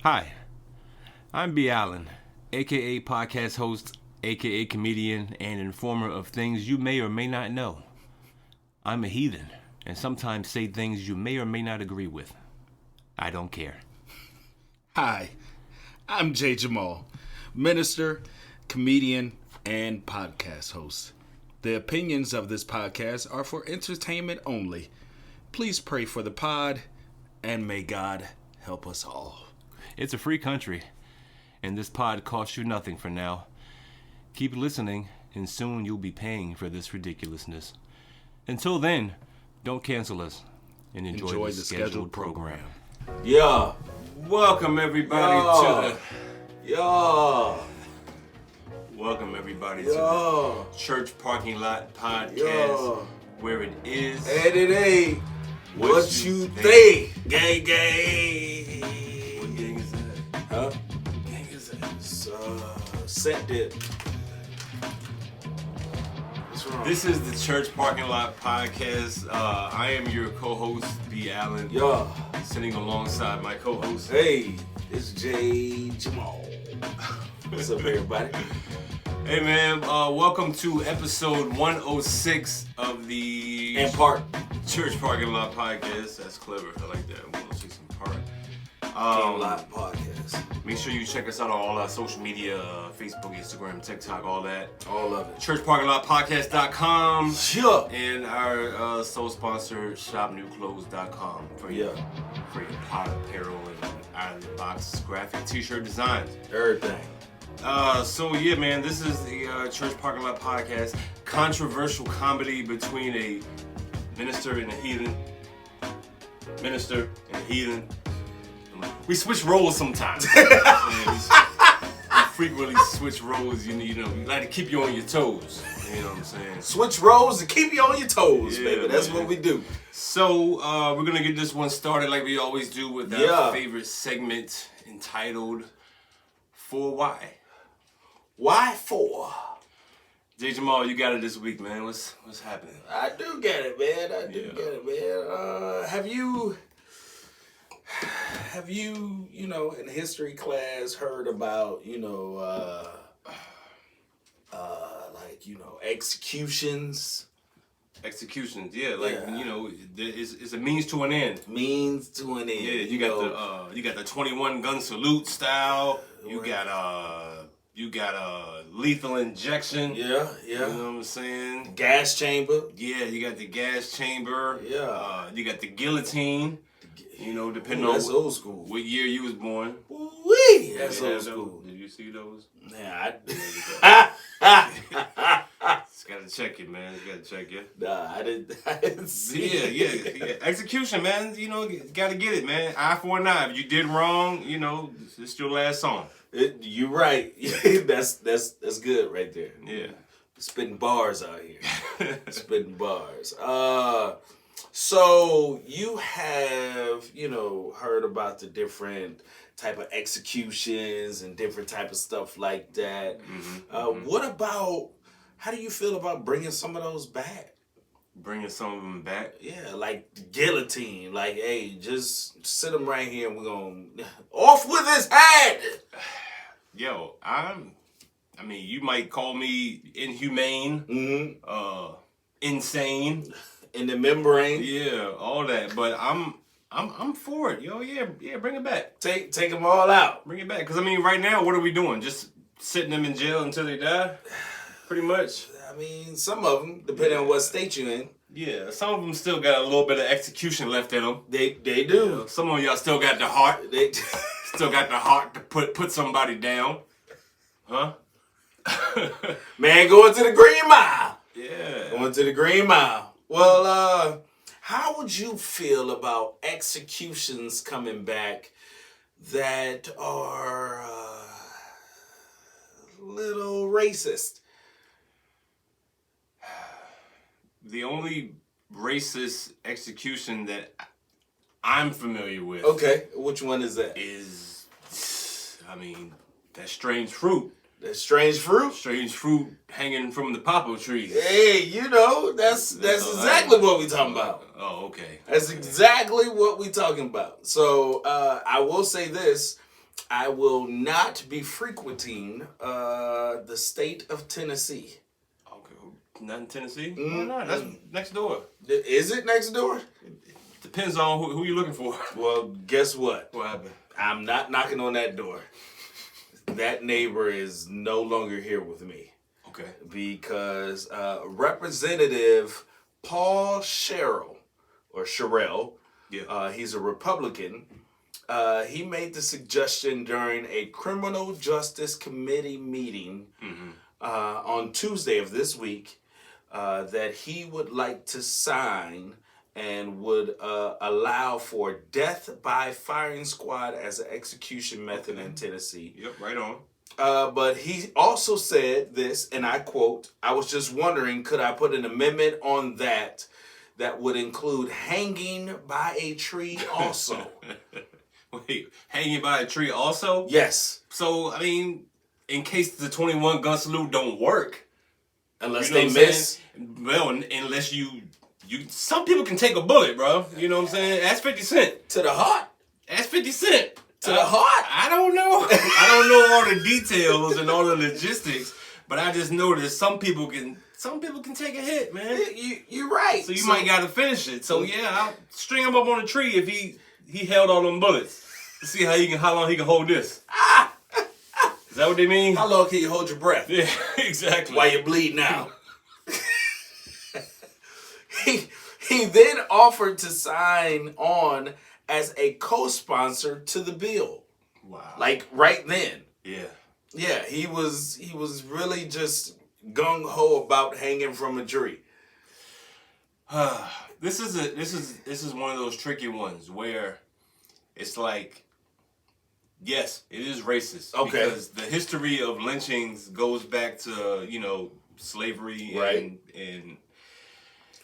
Hi, I'm B. Allen, aka podcast host, aka comedian, and informer of things you may or may not know. I'm a heathen, and sometimes say things you may or may not agree with. I don't care. Hi, I'm J. Jamal, minister, comedian, and podcast host. The opinions of this podcast are for entertainment only. Please pray for the pod, and may God help us all. It's a free country, and this pod costs you nothing for now. Keep listening, and soon you'll be paying for this ridiculousness. Until then, don't cancel us, and enjoy the scheduled program. Yeah. Welcome everybody Yeah. Welcome everybody to the Church Parking Lot Podcast, where it is And it ain't what you think. Gang, gang. What gang is that? Huh? Gang is that? It's, set dip. What's wrong? This is the Church Parking Lot Podcast. I am your co-host, B. Allen. Yeah. Sitting alongside my co-host. Hey, it's J. Jamal. What's up, everybody? Hey man, welcome to episode 106 of the And part. Church Parking Lot Podcast. That's clever. I like that. 106 and part. Live podcast. Make sure you check us out on all our social media, Facebook, Instagram, TikTok, all that. All of it. ChurchParkingLotPodcast.com. Yeah. And our sole sponsor, ShopNewClothes.com for your pot apparel and out-of-the-box graphic t-shirt designs. Everything. So yeah, man, this is the Church Parking Lot Podcast. Controversial comedy between a minister and a heathen. Minister and a heathen. We switch roles sometimes. We frequently switch roles. You know, we like to keep you on your toes. You know what I'm saying? Switch roles to keep you on your toes, Yeah, baby. That's man. what we do. So we're gonna get this one started like we always do with our favorite segment entitled "For Why." Why for? J. Jamal, you got it this week, man. What's happening? I do get it, man. I do get it, man. Have you, in history class heard about, executions? Executions, yeah, it's a means to an end. Means to an end. Yeah, you got the 21 gun salute style. You got lethal injection. Yeah. You know what I'm saying? Gas chamber. Yeah, you got the gas chamber. Yeah. You got the guillotine. Depending that's on old school. what year you was born. Wee! That's old school. Did you see those? Yeah, I Just gotta check it, man. You gotta check it. Nah, I didn't see it. Yeah. Execution, man. Gotta get it, man. Eye for an eye. If you did wrong, it's your last song. You're right. that's good right there. Yeah. Spitting bars out here. Spitting bars. So you have, heard about the different type of executions and different type of stuff like that. How do you feel about bringing some of those back? Bringing some of them back? Yeah, like the guillotine. Like, hey, just sit them right here and we're going to off with his head. Yo, you might call me inhumane, insane. In the membrane. Yeah, all that. But I'm for it. Yo, yeah, bring it back. Take them all out. Bring it back. Because, right now, what are we doing? Just sitting them in jail until they die? Pretty much. Some of them, depending on what state you're in. Yeah, some of them still got a little bit of execution left in them. They do. Some of y'all still got the heart. They Still got the heart to put somebody down. Huh? Man, going to the Green Mile. Yeah. Going to the Green Mile. Well, how would you feel about executions coming back that are a little racist? The only racist execution that I'm familiar with. Okay, which one is that? Is, that strange fruit. That strange fruit? Strange fruit hanging from the papo trees. Hey, that's exactly what we talking about. Oh, okay. That's exactly what we talking about. So I will say this. I will not be frequenting the state of Tennessee. Okay, not in Tennessee? Why not? That's next door. Is it next door? Depends on who you're looking for. Well, guess what? What happened? I'm not knocking on that door. That neighbor is no longer here with me. Okay. Because Representative Paul Sherrill, he's a Republican. He made the suggestion during a Criminal Justice Committee meeting on Tuesday of this week that he would like to sign and would allow for death by firing squad as an execution method in Tennessee. Yep, right on. But he also said this, and I quote, "I was just wondering, could I put an amendment on that would include hanging by a tree also?" Wait, hanging by a tree also? Yes. So, I mean, in case the 21 gun salute don't work. Unless you know they miss. Well, unless you some people can take a bullet, bro. You know what I'm saying? That's 50 Cent. To the heart. That's 50 Cent. To the heart. I don't know. I don't know all the details and all the logistics, but I just know that some people can take a hit, man. You're right. So you might got to finish it. So yeah, I'll string him up on a tree if he held all them bullets. See how long he can hold this. Is that what they mean? How long can you hold your breath? Yeah, exactly. While you bleed now. He then offered to sign on as a co-sponsor to the bill. Wow. Like right then. Yeah. Yeah, he was really just gung-ho about hanging from a tree. This is one of those tricky ones where it's like, yes, it is racist. Okay. Because the history of lynchings goes back to, slavery and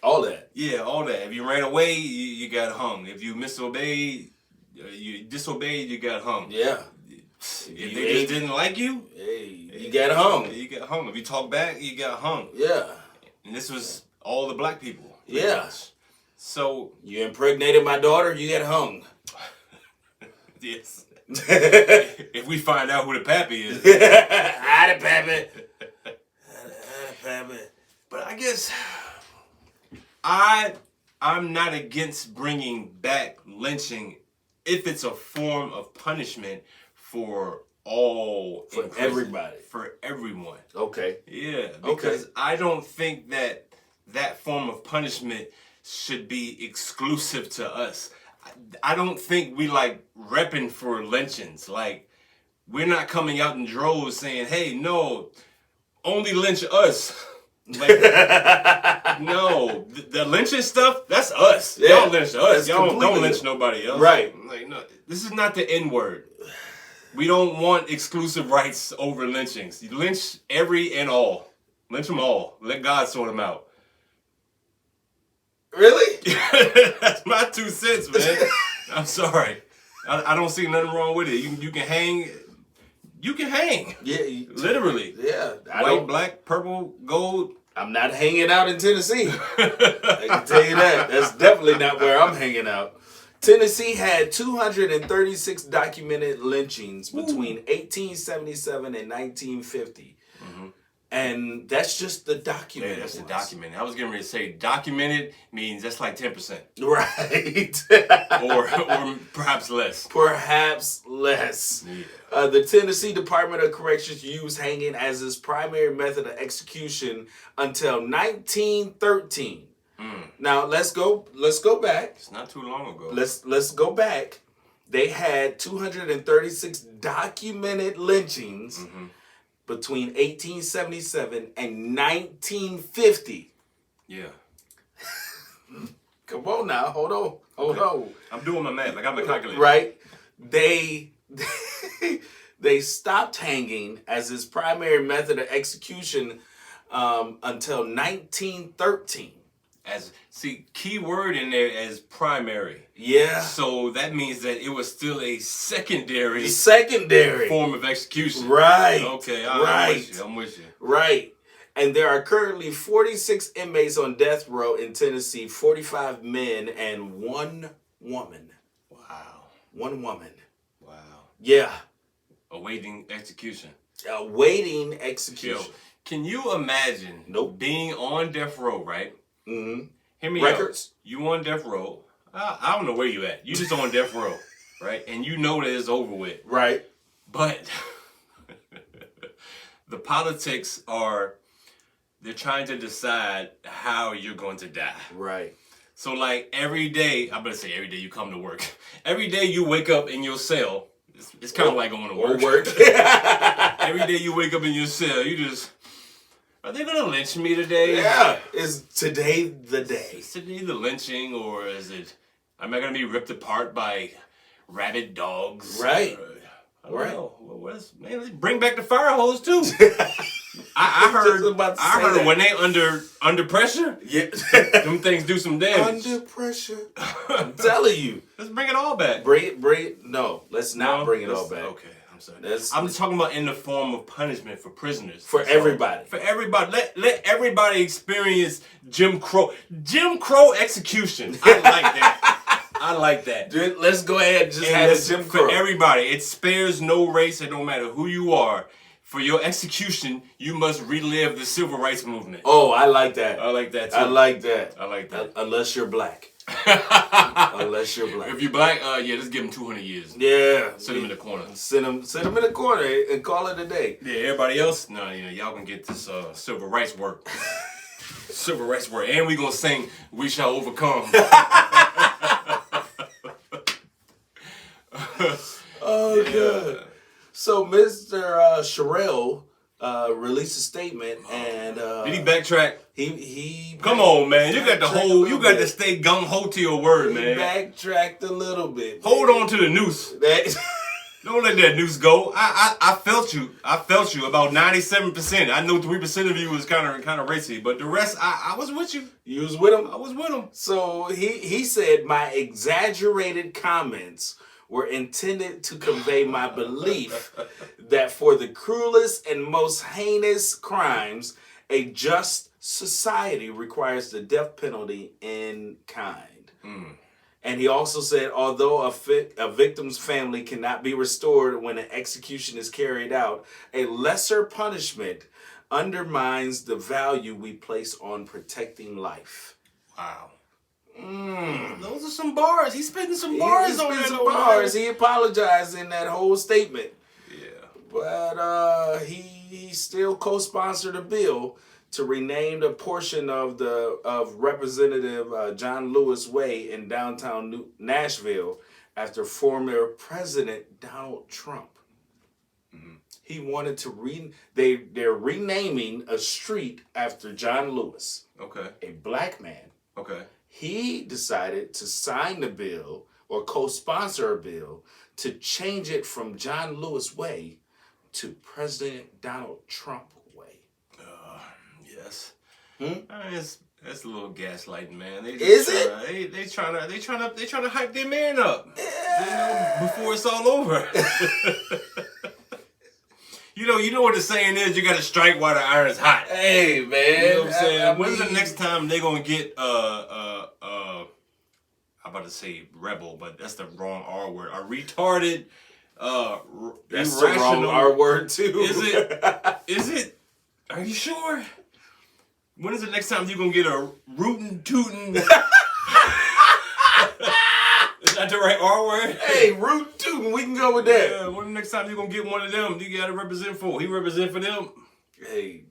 all that. Yeah, all that. If you ran away, you got hung. If you disobeyed, you got hung. Yeah. If they just didn't like you, you got hung. You got hung. If you talk back, you got hung. Yeah. And this was all the black people. Yeah. Much. So you impregnated my daughter, you get hung. Yes. If we find out who the pappy is. I the pappy. But I guess I'm not against bringing back lynching if it's a form of punishment for all. For everybody. For everyone. Okay. Yeah, because I don't think that form of punishment should be exclusive to us. I don't think we repping for lynchings. Like, we're not coming out in droves saying, "Hey, no, only lynch us." Like, no, the lynching stuff, that's us. Yeah, y'all lynch us. Y'all don't lynch nobody else. Right. Like, no, this is not the N-word. We don't want exclusive rights over lynchings. You lynch every and all. Lynch them all. Let God sort them out. Really? That's my 2 cents, man. I'm sorry. I don't see nothing wrong with it. You can hang. You can hang. Yeah. Literally. Yeah. White, black, purple, gold. I'm not hanging out in Tennessee. I can tell you that. That's definitely not where I'm hanging out. Tennessee had 236 documented lynchings between 1877 and 1950. Mm-hmm. And that's just the documented. Yeah, that's the documented. I was getting ready to say documented means that's like 10%. Right. or perhaps less. Perhaps less. Yeah. The Tennessee Department of Corrections used hanging as its primary method of execution until 1913. Now let's go back. It's not too long ago. Let's go back. They had 236 documented lynchings between 1877 and 1950. Yeah. Come on now, hold on. I'm doing my math. I got my calculator. Right. They stopped hanging as its primary method of execution until 1913. Key word in there as primary. Yeah. So that means that it was still a secondary form of execution. Right. Okay. I'm with you. Right. And there are currently 46 inmates on death row in Tennessee, 45 men and 1 woman. Wow. 1 woman. Wow. Yeah. awaiting execution. Awaiting execution. Yo, can you imagine being on death row, right? Mm-hmm. Hear me Records? out. You on death row. I don't know where you at. You just on death row, right? And you know that it's over with. Right. But the politics are, they're trying to decide how you're going to die. Right. So like every day, I'm gonna say every day you come to work. Every day you wake up in your cell. It's kind of like going to work. Every day you wake up in your cell, you just, are they gonna lynch me today? Yeah. Is today the day? Is today the lynching, or is it? Am I gonna be ripped apart by rabid dogs? Right. I don't know. Man, let's bring back the fire hose too. I heard when they under pressure, yeah, them things do some damage. Under pressure. I'm telling you. Let's bring it all back. Bring it. No, let's not bring it all back. Okay, I'm sorry. I'm talking about in the form of punishment for prisoners. For everybody. For everybody. Let everybody experience Jim Crow. Jim Crow execution. I like that. I like that. Dude, let's go ahead and just have a Jim Crow. For everybody. It spares no race, and no matter who you are. For your execution, you must relive the civil rights movement. Oh, I like that. I like that too. I like that. I like that. Unless you're black. Unless you're black. If you're black, yeah, let's give them 200 years. Yeah. Send them in the corner. Send them in the corner and call it a day. Yeah, everybody else, no, y'all gonna get this civil rights work. Civil rights work. And we gonna sing We Shall Overcome. Oh, yeah. God. So Mr. Sherrill released a statement, and did he backtrack? He come on, man. You got to stay gung ho to your word, man. He backtracked a little bit. Hold on to the noose. Don't let that noose go. I felt you. I felt you about 97%. I know 3% of you was kind of racy, but the rest, I was with you. You was with him? I was with him. So he said my exaggerated comments were intended to convey my belief that for the cruelest and most heinous crimes, a just society requires the death penalty in kind. Mm. And he also said, although a victim's family cannot be restored when an execution is carried out, a lesser punishment undermines the value we place on protecting life. Wow. Those are some bars. He's spitting some bars on that. Bars. He apologized in that whole statement. Yeah. But he still co-sponsored a bill to rename a portion of Representative John Lewis Way in downtown Nashville after former President Donald Trump. Mm-hmm. He wanted to they're renaming a street after John Lewis. Okay. A black man. Okay. He decided to sign the bill or co-sponsor a bill to change it from John Lewis Way to President Donald Trump Way. Yes. I mean, it's a little gaslighting, man. Is it? They trying to hype their man up. Yeah. Before it's all over. You know what the saying is, you gotta strike while the iron's hot. Hey, man. You know what I'm saying? When's the next time they gonna get I'm about to say rebel, but that's the wrong R word. A retarded that's the wrong R word too. Is it? Are you sure? When is the next time you gonna get a rootin' tootin'? Is that the right R word? Hey, root tootin', we can go with that. Yeah, when the next time you gonna get one of them, you gotta represent for? He represent for them. Hey,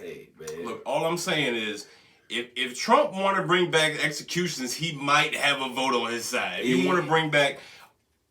man. Look, all I'm saying is, if Trump want to bring back executions, he might have a vote on his side. If he want to bring back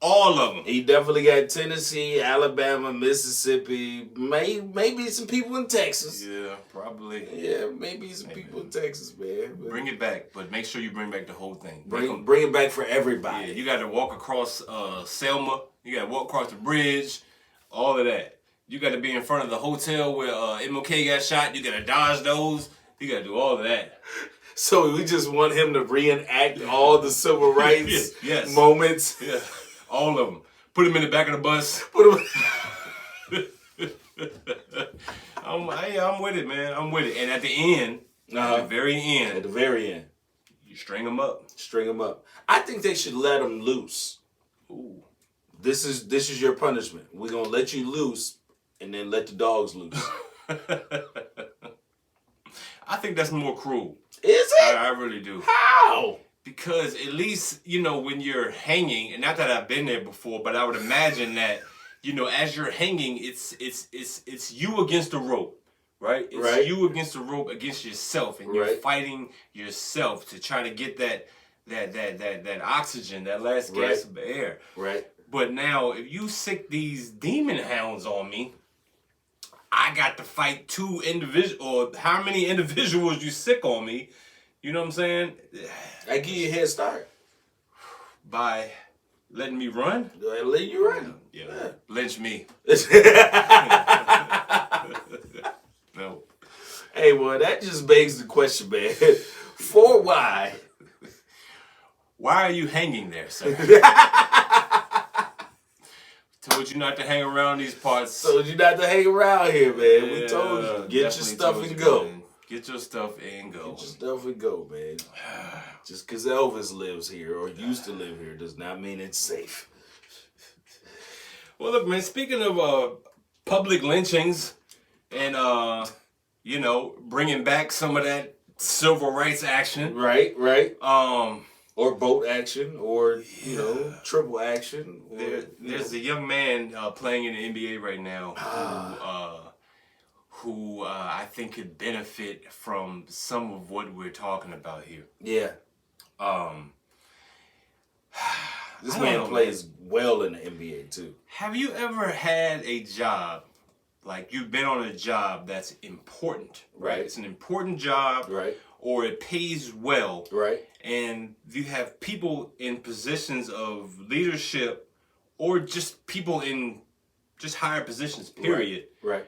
all of them. He definitely got Tennessee, Alabama, Mississippi, maybe some people in Texas. Yeah, probably. Yeah, maybe some people in Texas, man. But bring it back, but make sure you bring back the whole thing. Bring it back for everybody. Yeah, you got to walk across Selma. You got to walk across the bridge. All of that. You got to be in front of the hotel where MLK got shot. You got to dodge those. You got to do all of that. So we just want him to reenact all the civil rights moments. Yeah. All of them. Put him in the back of the bus. I'm with it, man. I'm with it. And at the end, at the very end, you string them up. I think they should let him loose. Ooh. This is your punishment. We're gonna let you loose, and then let the dogs loose. I think that's more cruel. Is it? I really do. How? Because at least, when you're hanging, and not that I've been there before, but I would imagine that, as you're hanging, it's you against the rope, right? It's you against the rope against yourself, and you're fighting yourself to try to get that oxygen, that last gasp of air. Right. But now, if you sick these demon hounds on me, I got to fight two individuals, or how many individuals you sick on me. You know what I'm saying? I give you a head start. By letting me run? I let you run. Yeah. Lynch me. No. Hey, well, that just begs the question, man. For why? Why are you hanging there, sir? Told you not to hang around these parts. Told you not to hang around here, man. We told you. Get your stuff and go. Man. Get your stuff and go. Get your stuff and go, man. Just because Elvis lives here or used to live here does not mean it's safe. Well, look, man, speaking of public lynchings and, bringing back some of that civil rights action. Right. Or boat action, or, triple action. There's a young man playing in the NBA right now who I think could benefit from some of what we're talking about here. Yeah. This man plays well in the NBA, too. Have you ever had a job, like you've been on a job that's important, right? It's an important job, right? Or it pays well, right? And you have people in positions of leadership or just people in just higher positions, period. Right.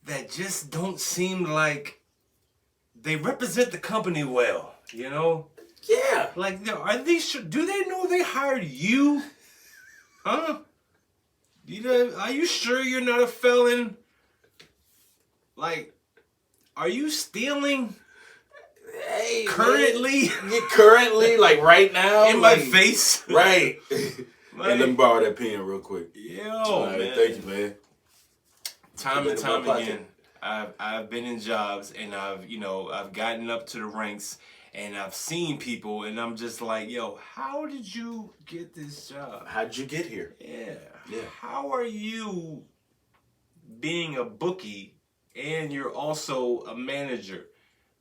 That just don't seem like they represent the company well, Yeah. Like, are they do they know they hired you? Huh? Are you sure you're not a felon? Like, are you stealing? Hey, currently? Currently, like right now? In my face? Right. And let me borrow that pen real quick. Yo, man. Thank you, man. Time and time again, I've been in jobs and I've gotten up to the ranks and I've seen people and I'm just like, yo, how did you get this job? How did you get here? Yeah. How are you being a bookie and you're also a manager?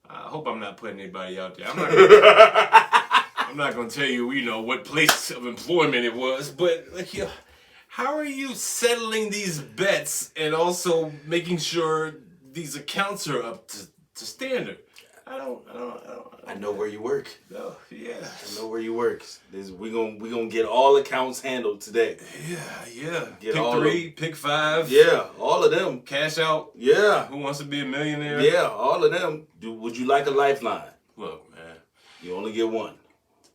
I hope I'm not putting anybody out there. I'm not going to tell you, what place of employment it was, but how are you settling these bets and also making sure these accounts are up to standard? I know where you work. No, yeah. I know where you work. We gonna get all accounts handled today. Yeah. Get pick all 3, pick 5. Yeah, all of them. Cash out. Yeah. Who wants to be a millionaire? Yeah, all of them. Would you like a lifeline? Look, man. You only get one.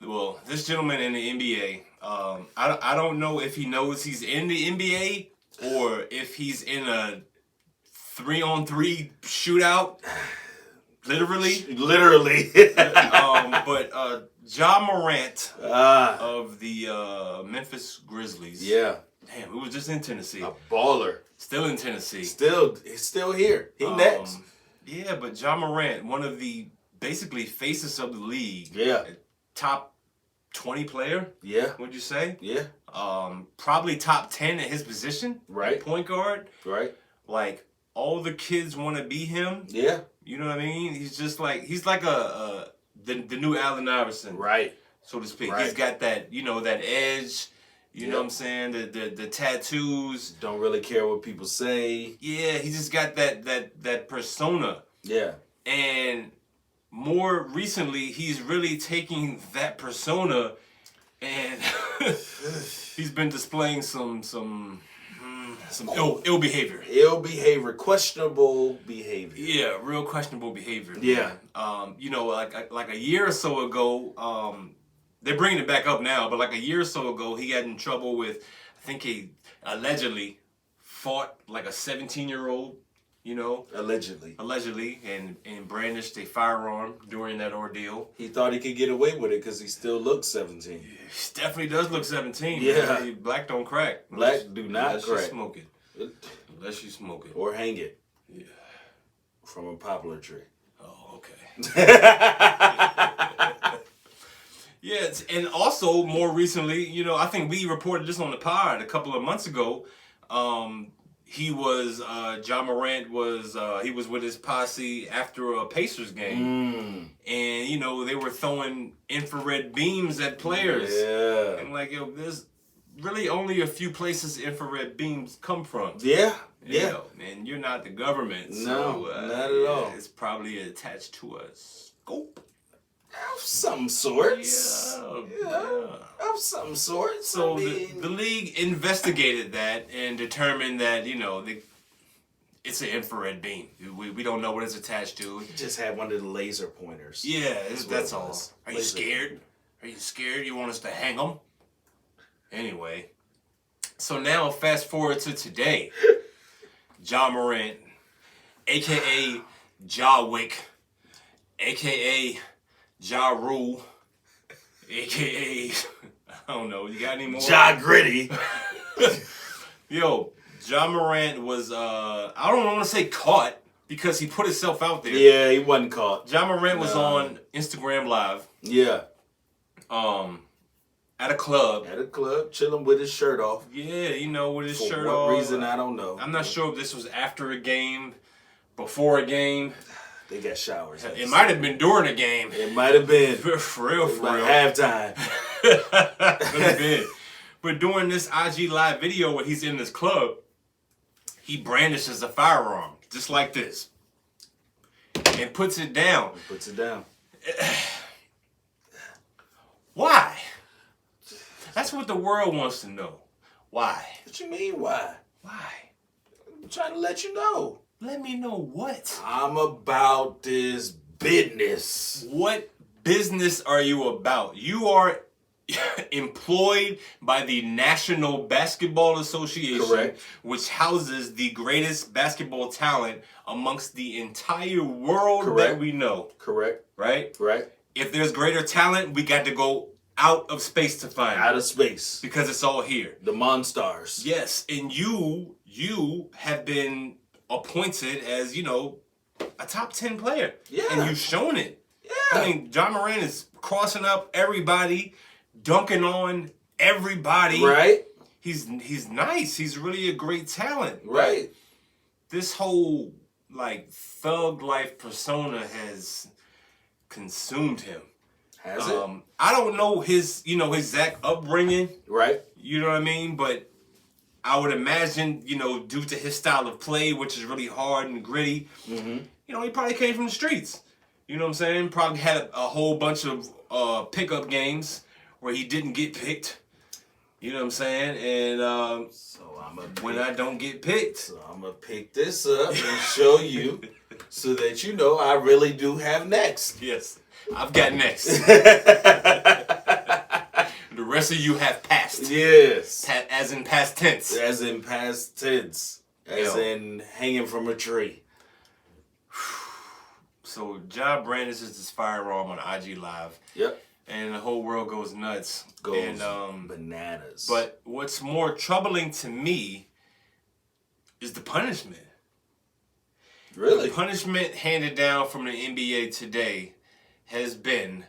Well, this gentleman in the NBA, I don't know if he knows he's in the NBA or if he's in a 3-on-3 shootout. Literally. But Ja Morant of the Memphis Grizzlies. Yeah. Damn, who was just in Tennessee. A baller. Still in Tennessee. He's still here. He next. Yeah, but Ja Morant, one of the basically faces of the league. Yeah. Top 20 player. Yeah. Would you say? Yeah. Probably top 10 at his position. Right. Point guard. Right. Like, all the kids want to be him. Yeah. You know what I mean? He's like the new Allen Iverson. Right. So to speak. Right. He's got that, that edge. You know what I'm saying? The tattoos. Don't really care what people say. Yeah, he just got that persona. Yeah. And more recently, he's really taking that persona and he's been displaying some ill behavior. Ill behavior, questionable behavior. Yeah, real questionable behavior. Yeah. Like a year or so ago, they're bringing it back up now, but like a year or so ago, he got in trouble with, I think he allegedly fought like a 17-year-old, you know, Allegedly, and brandished a firearm during that ordeal. He thought he could get away with it because he still looked 17. He definitely does look 17. Yeah. Man. Black don't crack. Black do not unless crack. You smoke it. Unless you smoke it. Or hang it. Yeah. From a poplar tree. Oh, okay. Yeah, and also more recently, you know, I think we reported this on the pod a couple of months ago. He was Ja Morant was he was with his posse after a Pacers game, and you know they were throwing infrared beams at players. Yeah, and like yo, there's really only a few places infrared beams come from. Yeah. You know, and you're not the government, no, so not at all. It's probably attached to a scope. Of some sort. Yeah. Of some sort. So the league investigated that and determined that, you know, it's an infrared beam. We don't know what it's attached to. He just had one of the laser pointers. Yeah, that's all. Are you scared? Are you scared? You want us to hang them? Anyway, so now fast forward to today. Ja Morant, a.k.a. Ja Wick, a.k.a. Ja Rule, a.k.a. I don't know. You got any more? Ja Gritty. Yo, Ja Morant was, I don't want to say caught because he put himself out there. Yeah, he wasn't caught. Ja Morant was on Instagram Live. Yeah. At a club. At a club, chilling with his shirt off. Yeah, you know, with his shirt off. off. For what reason, I don't know. I'm not sure if this was after a game, before a game. They got showers. It might have been during a game. It might have been. For real. Halftime. Could have been. But during this IG Live video where he's in this club, he brandishes a firearm, just like this. And puts it down. Why? That's what the world wants to know. Why? What you mean, why? Why? I'm trying to let you know. Let me know what? I'm about this business. What business are you about? You are employed by the National Basketball Association, correct, which houses the greatest basketball talent amongst the entire world, correct, that we know. Correct. Right? Right. If there's greater talent, we got to go out of space to find it. Out of space. Because it's all here. The Monstars. Yes, and you have been appointed as, you know, a top 10 player. Yeah. And you've shown it. Yeah. I mean, Ja Morant is crossing up everybody, dunking on everybody. Right. He's nice. He's really a great talent. Right. This whole, like, thug life persona has consumed him. Has it? I don't know his exact upbringing. Right. You know what I mean? But I would imagine, you know, due to his style of play, which is really hard and gritty, you know, he probably came from the streets. You know what I'm saying? Probably had a whole bunch of pickup games where he didn't get picked. You know what I'm saying? And when I don't get picked. So I'm going to pick this up and show you so that you know I really do have next. Yes, I've got next. The rest of you have passed. Yes. As in past tense. As in past tense. As in hanging from a tree. So Ja brandishes this firearm on IG Live. Yep. And the whole world goes nuts. Bananas. But what's more troubling to me is the punishment. Really? The punishment handed down from the NBA today has been,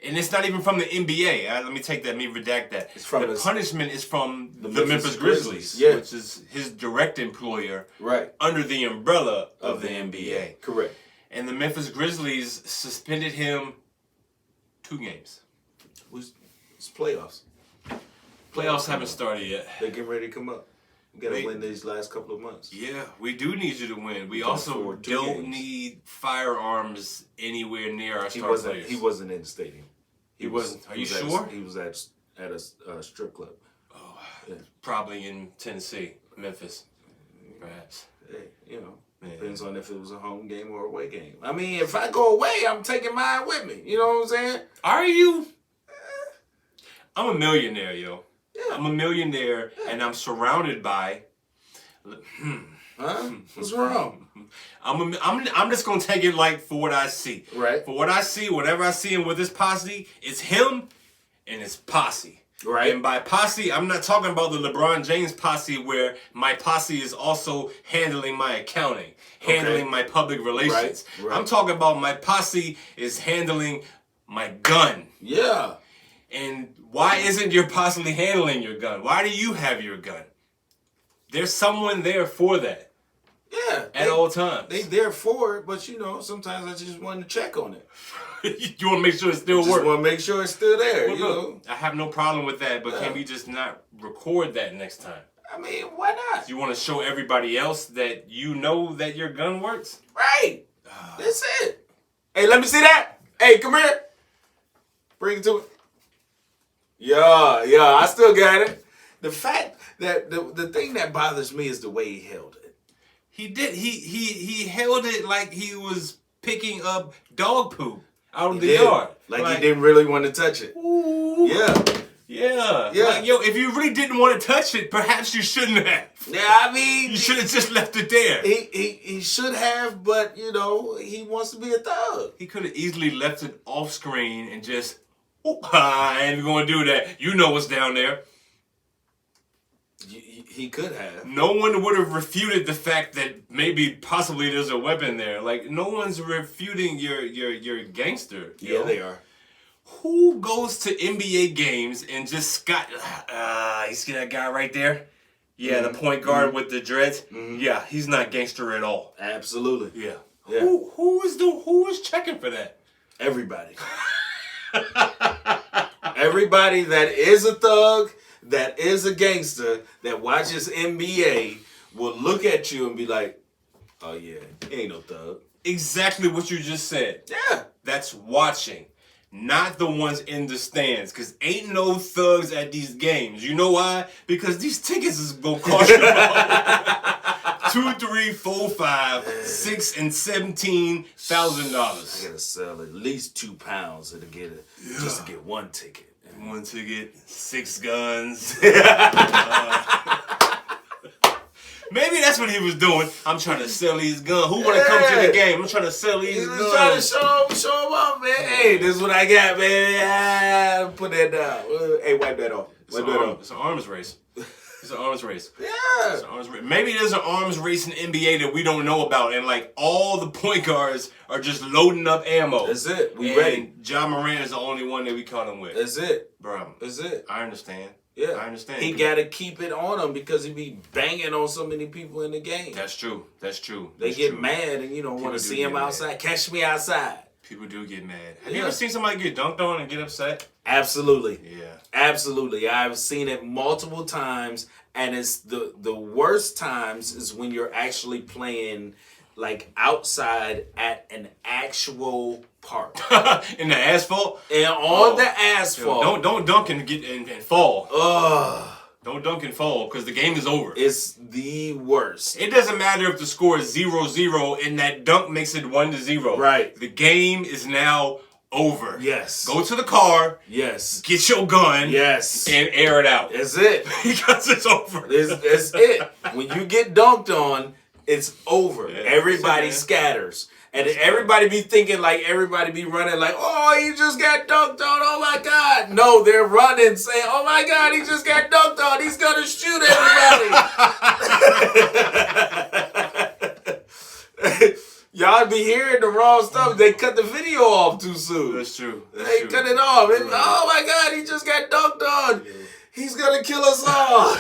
and it's not even from the NBA. Let me redact that. The punishment is from the Memphis Grizzlies, yeah, which is his direct employer, right, under the umbrella of the NBA. Correct. And the Memphis Grizzlies suspended him 2 games. It's playoffs. Playoffs haven't started yet. They're getting ready to come up. We got to win these last couple of months. Yeah, we do need you to win. We also don't need firearms anywhere near our star players. He wasn't in the stadium. He wasn't. Are you sure? He was at a strip club. Oh, yeah. Probably in Tennessee, Memphis, perhaps. Hey, you know, depends on if it was a home game or a away game. I mean, if I go away, I'm taking mine with me. You know what I'm saying? Are you? I'm a millionaire, yo. Yeah. I'm a millionaire, and I'm surrounded by Huh? What's wrong? I'm just gonna take it like for what I see. Right. For what I see, whatever I see with this posse, it's him and his posse. Right. And by posse, I'm not talking about the LeBron James posse where my posse is also handling my accounting, handling my public relations. Right. I'm talking about my posse is handling my gun. Yeah. And why isn't your posse handling your gun? Why do you have your gun? There's someone there for that. Yeah. At all times. They there for it, but sometimes I just want to check on it. You want to make sure it still works. Just want to make sure it's still there. Well, look, I have no problem with that, but can we just not record that next time? I mean, why not? You want to show everybody else that you know that your gun works? Right. That's it. Hey, let me see that. Hey, come here. Bring it to it. Yeah, I still got it. The fact that the thing that bothers me is the way he held it. He did. He held it like he was picking up dog poop out of the yard. Like he didn't really want to touch it. Ooh. Yeah. Like, if you really didn't want to touch it, perhaps you shouldn't have. Yeah, I mean, you should have just left it there. He should have, but he wants to be a thug. He could have easily left it off screen and just, I ain't going to do that. You know what's down there. He could have. No one would have refuted the fact that possibly there's a weapon there. Like, no one's refuting your gangster. Yeah, they are. Who goes to NBA games and just you see that guy right there? Yeah, the point guard with the dreads. Mm-hmm. Yeah, he's not gangster at all. Absolutely. Yeah. Who is checking for that? Everybody. Everybody that is a thug, that is a gangster, that watches NBA will look at you and be like, oh yeah, he ain't no thug. Exactly what you just said. Yeah. That's watching. Not the ones in the stands, because ain't no thugs at these games. You know why? Because these tickets is gonna cost you about $2, $3, $4, $5, $6, and $17,000. I gotta sell at least 2 pounds just to get one ticket. One ticket, 6 guns. Maybe that's what he was doing. I'm trying to sell these guns. Who want to come to the game? I'm trying to sell these guns. He's trying to show them off, man. Hey, this is what I got, man. Put that down. Hey, wipe that off. It's an arms race. It's an arms race. Yeah. It's an arms race. Maybe there's an arms race in NBA that we don't know about, and like all the point guards are just loading up ammo. That's it. We ready. Ja Morant is the only one that we caught him with. That's it. Bro. That's it. I understand. Yeah. I understand. He got to keep it on him because he be banging on so many people in the game. That's true. They get mad and want to see him outside. Mad. Catch me outside. People do get mad. Have you ever seen somebody get dunked on and get upset? Absolutely. Yeah. Absolutely. I've seen it multiple times, and it's the worst times is when you're actually playing like outside at an actual park. In the asphalt? And on the asphalt. Don't dunk and get and fall. Ugh. Don't dunk and fall because the game is over. It's the worst. It doesn't matter if the score is 0-0 and that dunk makes it 1-0. Right. The game is now over. Yes. Go to the car. Yes. Get your gun. Yes. And air it out. That's it. Because it's over. That's it. When you get dunked on, it's over. Yeah, everybody scatters. And everybody be thinking like everybody be running like, oh, he just got dunked on. Oh, my God. No, they're running saying, oh, my God, he just got dunked on. He's going to shoot everybody. Y'all be hearing the wrong stuff. They cut the video off too soon. That's true. They cut it off. Right. Oh, my God, he just got dunked on. Yeah. He's going to kill us all.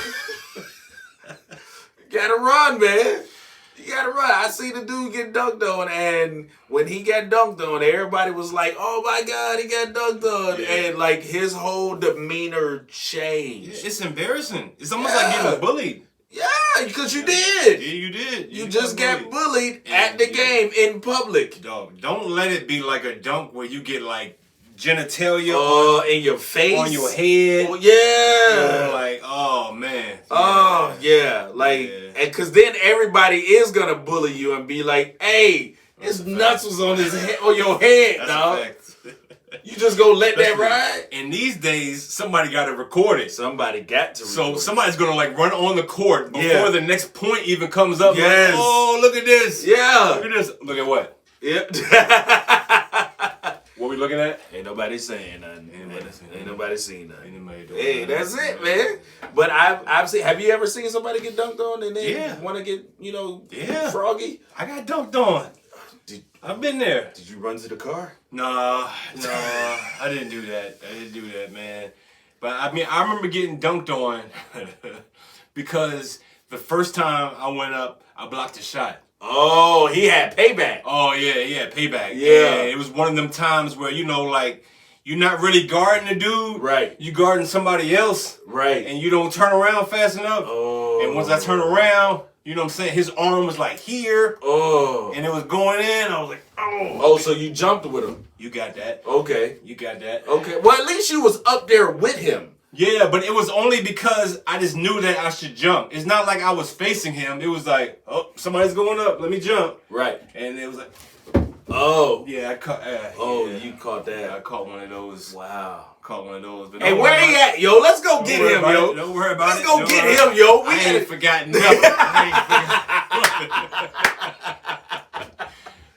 Gotta run, man. You gotta run. I see the dude get dunked on, and when he got dunked on, everybody was like, oh my God, he got dunked on. Yeah. And like his whole demeanor changed. Yeah, it's embarrassing. It's almost like getting bullied. Yeah, because you did. Yeah, you did. You just got bullied at the game in public. Dog, don't let it be like a dunk where you get like genitalia in your face, on your head. Oh, yeah. Like, oh man. Oh yeah. Like, and because then everybody is gonna bully you and be like, "Hey, his nuts was on his head, on your head, dog." You just gonna let that ride? And these days, somebody got to record it. Somebody got to record So somebody's going to like run on the court before Yeah. the next point even comes up. Yes. Like, oh, look at this. Yeah. Look at this. Look at what? Yep. What we looking at? Ain't nobody saying nothing. Ain't nobody seen nothing. Ain't nobody doing Hey, nothing. that's it, man. But I've seen. Have you ever seen somebody get dunked on and they Yeah. want to get Yeah. froggy? I got dunked on. I've been there. Did you run to the car? Nah, I didn't do that. Man. But I mean, I remember getting dunked on because the first time I went up, I blocked a shot. Oh, he had payback. Oh yeah, payback. Yeah. And it was one of them times where like you're not really guarding the dude. Right. You guarding somebody else. Right. And you don't turn around fast enough. Oh. And once I turn around, you know what I'm saying? His arm was like here. Oh. And it was going in. I was like, oh. Oh, so you jumped with him. You got that. Okay. You got that. Okay. Well, at least you was up there with him. Yeah, but it was only because I just knew that I should jump. It's not like I was facing him. It was like, oh, somebody's going up. Let me jump. Right. And it was like, oh. yeah, I caught. You caught that. I caught one of those. Wow. Caught one of those. But Hey, where he at, yo? Let's go get him, yo. Don't worry about Let's it. go get him, yo. I ain't forgotten nothing.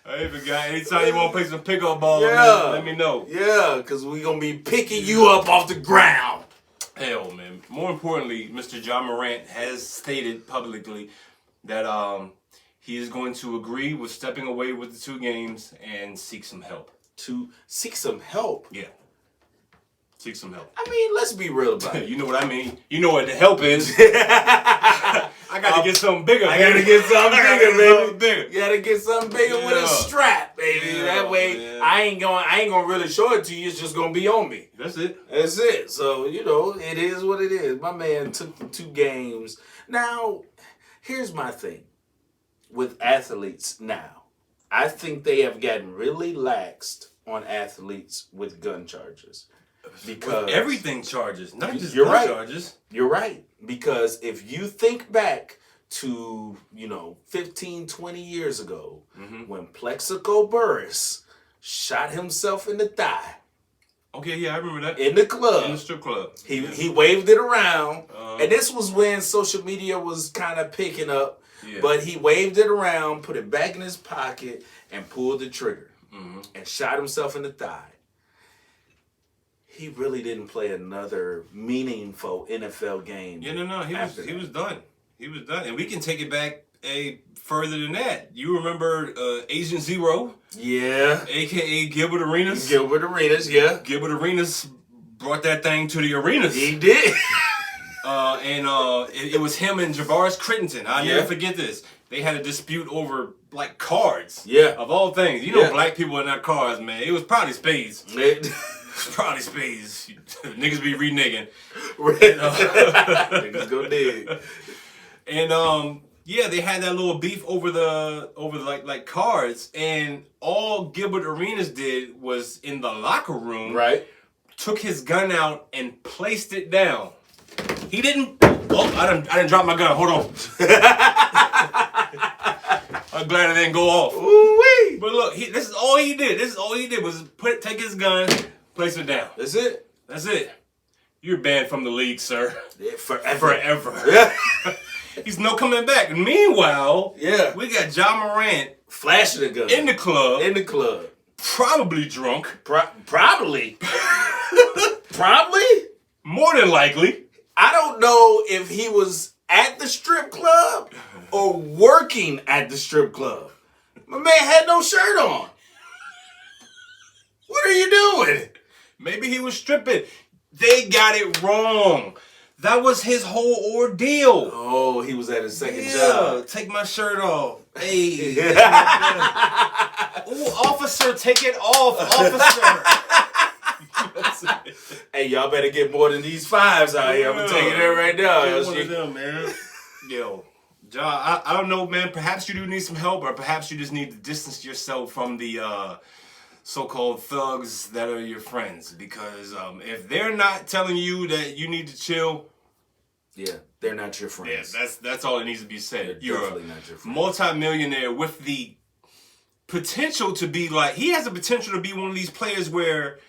I ain't forgot. Anytime you want to play some pickup ball, man, let me know. Yeah, because we going to be picking you up off the ground. Hell, man. More importantly, Mr. Ja Morant has stated publicly that he is going to agree with stepping away with the 2 games and seek some help. To seek some help? Yeah. Seek some help. I mean, let's be real about it. You know what I mean? You know what the help is. I got to get something bigger, I baby. gotta get something bigger, Something baby. You gotta get something bigger with a strap, baby. Yeah, that way, man. I ain't gonna really show it to you. It's just gonna be on me. That's it. That's it. So, it is what it is. My man took the 2 games. Now, here's my thing with athletes now. I think they have gotten really laxed on athletes with gun charges. Because With everything charges, not just You're gun right. charges. You're right. Because if you think back to, 15, 20 years ago, when Plexico Burress shot himself in the thigh Okay, yeah, I remember that. in the club. In the strip club. He waved it around. And this was when social media was kind of picking up. Yeah. But he waved it around, put it back in his pocket, and pulled the trigger. And shot himself in the thigh. He really didn't play another meaningful NFL game. Yeah, no, he after was done. He was done, and we can take it back further than that. You remember Agent Zero? Yeah. AKA Gilbert Arenas. Gilbert Arenas, yeah. Gilbert Arenas brought that thing to the arenas. He did. It was him and Javaris Crittenton. I'll never forget this. They had a dispute over like cards. Yeah. Of all things, black people in their cars, man. It was probably spades. Probably spades. Niggas be reneging. Niggas go dig. And they had that little beef over the like cards, and all Gilbert Arenas did was in the locker room, Right. took his gun out and placed it down. He didn't. Oh, I didn't drop my gun. Hold on. I'm glad it didn't go off. Ooh-wee. But look, this is all he did. Was take his gun, place it down. That's it. That's it. You're banned from the league, sir. Yeah, forever. Forever. He's no coming back. Meanwhile, Yeah. we got Ja Morant Flashing the gun. in the club, probably drunk. Probably. Probably? More than likely. I don't know if he was at the strip club or working at the strip club. My man had no shirt on. What are you doing? Maybe he was stripping. They got it wrong. That was his whole ordeal. Oh, he was at his second job. Take my shirt off. Hey. Ooh, officer, take it off. Officer. Hey, y'all better get more than these 5s out here. I'm going to tell you that right now. Get one of them, man. Yo, Ja, I don't know, man. Perhaps you do need some help, or perhaps you just need to distance yourself from the so-called thugs that are your friends. Because if they're not telling you that you need to chill, yeah, they're not your friends. yeah, that's all that needs to be said. They're You're definitely a not your friends. multi-millionaire with the potential to be like, he has the potential to be one of these players where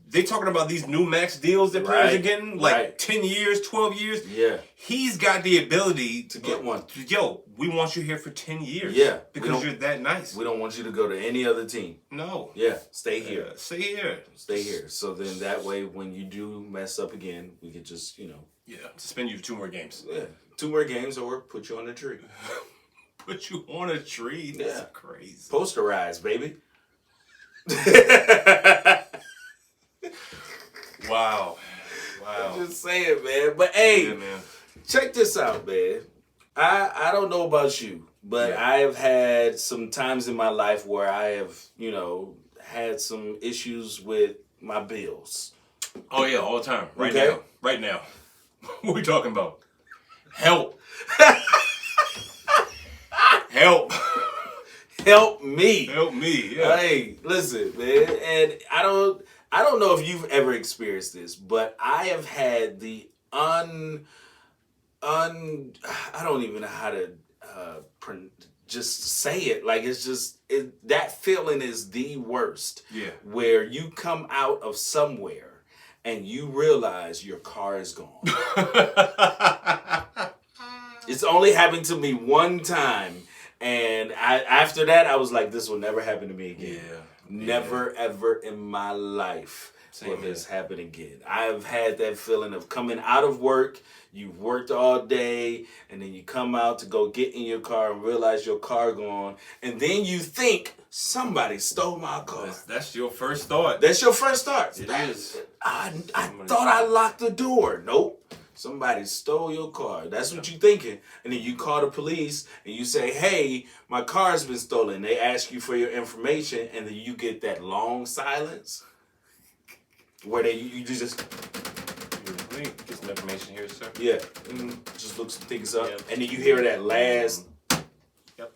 they talking about these new max deals that players are getting, like 10 years, 12 years. Yeah. He's got the ability to get one. Yo, we want you here for 10 years. Yeah. Because you're that nice. We don't want you to go to any other team. No. Yeah. Stay here. Stay here. Stay here. So then that way, when you do mess up again, we can just, Yeah. Suspend you for 2 more games. Yeah. 2 more games or put you on a tree. Put you on a tree? That's crazy. Posterize, baby. Wow. I'm just saying, man. But hey, man. Check this out, man. I don't know about you, but I have had some times in my life where I have, had some issues with my bills. Oh yeah, all the time. Right now. What are we talking about? Help. Help. Help me. Help me. Yeah. Hey, listen, man. And I don't know if you've ever experienced this, but I have had the I don't even know how to just say it. Like, it's just, that feeling is the worst. Yeah. Where you come out of somewhere and you realize your car is gone. It's only happened to me one time. And after that, I was like, this will never happen to me again. Yeah. Never, ever in my life will this happen again. I've had that feeling of coming out of work. You've worked all day, and then you come out to go get in your car and realize your car gone. And then you think, somebody stole my car. That's your first thought. That's your first thought. It is. I thought I locked the door. Nope. Somebody stole your car. That's what you're thinking. And then you call the police and you say, hey, my car's been stolen. They ask you for your information, and then you get that long silence where you just... Get some information here, sir. Yeah. Just look some things up. Yeah. And then you hear that last... Yep.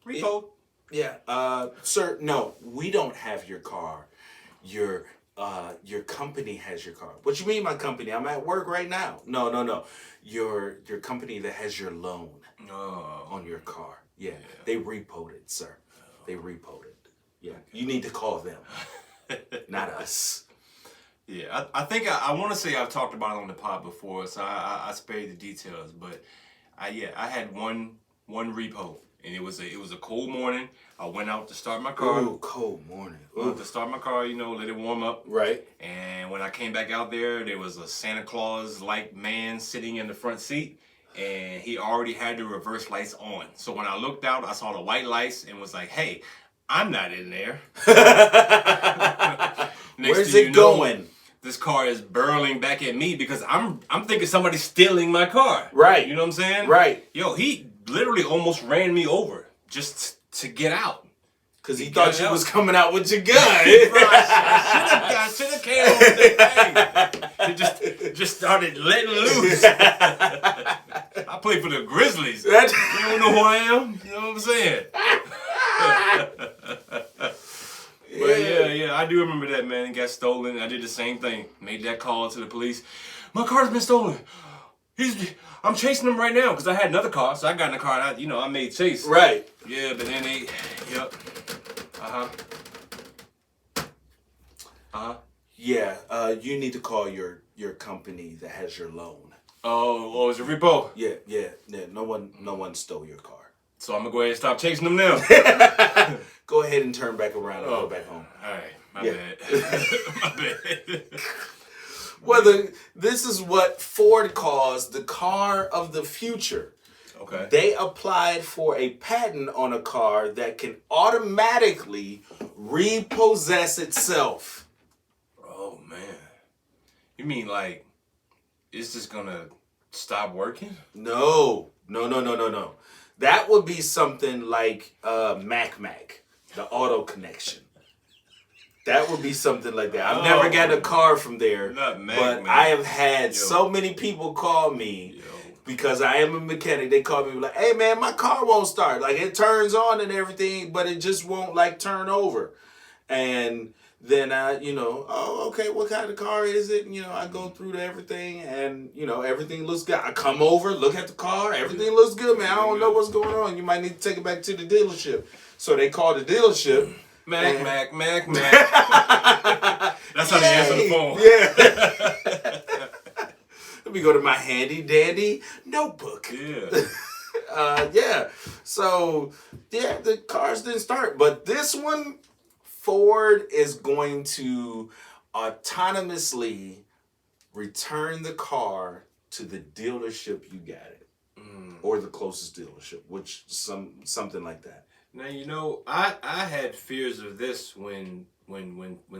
Repo. Yeah. Sir, no, we don't have your car. Your company has your car. What you mean, my company? I'm at work right now. No. Your company that has your loan on your car. Yeah. They repoed it, sir. They repoed it. Yeah. You need to call them, not us. Yeah, I think I want to say I've talked about it on the pod before, so I spared the details. But I had one repo, and it was a cold morning. I went out to start my car. Ooh, cold morning. To start my car, let it warm up. Right. And when I came back out there was a Santa Claus-like man sitting in the front seat, and he already had the reverse lights on. So when I looked out, I saw the white lights and was like, hey, I'm not in there. Where's it going? This car is barreling back at me because I'm thinking somebody's stealing my car. Right. You know what I'm saying? Right. Yo, he literally almost ran me over just to get out. Because he thought you was coming out with your gun. I should have came over the thing. He just started letting loose. I play for the Grizzlies. You don't know who I am? You know what I'm saying? But yeah, I do remember that, man. It got stolen. I did the same thing. Made that call to the police. My car's been stolen. I'm chasing him right now because I had another car, so I got in the car and I made chase. Right. Yeah, but then Yeah, you need to call your company that has your loan. Oh, it's a repo? Yeah. No one stole your car. So I'm gonna go ahead and stop chasing them now. Go ahead and turn back around and go back home. All right, my bad. My bad. Whether this is what Ford calls the car of the future. Okay. They applied for a patent on a car that can automatically repossess itself. Oh man. You mean like it's just gonna stop working? No. That would be something like Mac, the auto connection. That would be something like that. I've never gotten a car from there, not Mac, but man. I have had so many people call me because I am a mechanic. They call me like, "Hey man, my car won't start. Like it turns on and everything, but it just won't like turn over." And then okay, what kind of car is it? And, I go through to everything and, everything looks good. I come over, look at the car, everything looks good, man. I don't know what's going on. You might need to take it back to the dealership. So they call the dealership. Mac. That's how they answer the phone. Yeah. Let me go to my handy dandy notebook. Yeah. Yeah. So, yeah, the cars didn't start. But this one, Ford is going to autonomously return the car to the dealership you got it. Or the closest dealership, which something like that. Now, you know, I had fears of this when